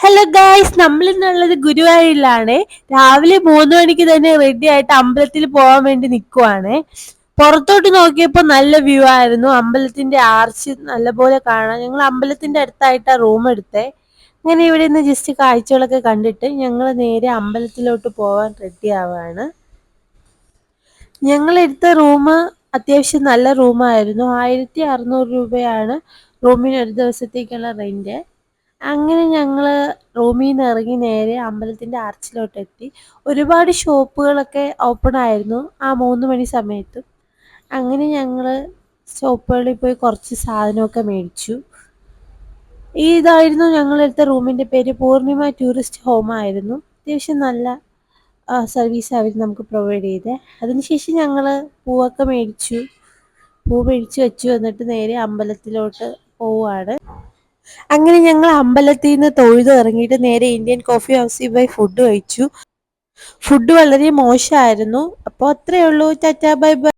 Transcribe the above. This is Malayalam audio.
ഹലോ ഗായ്സ്, നമ്മൾ ഇന്നുള്ളത് ഗുരുവായൂരിലാണ്. രാവിലെ 3 മണിക്ക് തന്നെ റെഡി ആയിട്ട് അമ്പലത്തിൽ പോകാൻ വേണ്ടി നിൽക്കുവാണ്. പുറത്തോട്ട് നോക്കിയപ്പോൾ നല്ല വ്യൂ ആയിരുന്നു. അമ്പലത്തിന്റെ ആർച്ച് നല്ലപോലെ കാണാം. ഞങ്ങൾ അമ്പലത്തിന്റെ അടുത്തായിട്ടാണ് റൂം എടുത്തേ. അങ്ങനെ ഇവിടെ നിന്ന് ജസ്റ്റ് കാഴ്ചകളൊക്കെ കണ്ടിട്ട് ഞങ്ങൾ നേരെ അമ്പലത്തിലോട്ട് പോകാൻ റെഡി ആവാണ്. ഞങ്ങൾ എടുത്ത റൂം അത്യാവശ്യം നല്ല റൂമായിരുന്നു. 1600 രൂപയാണ് റൂമിന് ഒരു ദിവസത്തേക്കുള്ള റെന്റ്. അങ്ങനെ ഞങ്ങൾ റൂമിൽ നിന്ന് ഇറങ്ങി നേരെ അമ്പലത്തിൻ്റെ ആർച്ചിലോട്ട് എത്തി. ഒരുപാട് ഷോപ്പുകളൊക്കെ ഓപ്പൺ ആയിരുന്നു ആ 3 മണി സമയത്തും. അങ്ങനെ ഞങ്ങൾ ഷോപ്പുകളിൽ പോയി കുറച്ച് സാധനമൊക്കെ മേടിച്ചു. ഇതായിരുന്നു ഞങ്ങളെടുത്ത റൂമിൻ്റെ പേര്. പൂർണിമ ടൂറിസ്റ്റ് ഹോം ആയിരുന്നു. അത്യാവശ്യം നല്ല സർവീസ് അവർ നമുക്ക് പ്രൊവൈഡ് ചെയ്തേ. അതിനുശേഷം ഞങ്ങൾ പൂവൊക്കെ മേടിച്ചു. പൂ മേടിച്ച് വെച്ചു. എന്നിട്ട് നേരെ അമ്പലത്തിലോട്ട് പോവുകയാണ്. അങ്ങനെ ഞങ്ങൾ അമ്പലത്തിൽ നിന്ന് തൊഴുത് ഇറങ്ങിയിട്ട് നേരെ ഇന്ത്യൻ കോഫി ഹൗസിൽ പോയി ഫുഡ് കഴിച്ചു. ഫുഡ് വളരെ മോശമായിരുന്നു. അപ്പോൾ അത്രയേ ഉള്ളൂ. Tata bye bye.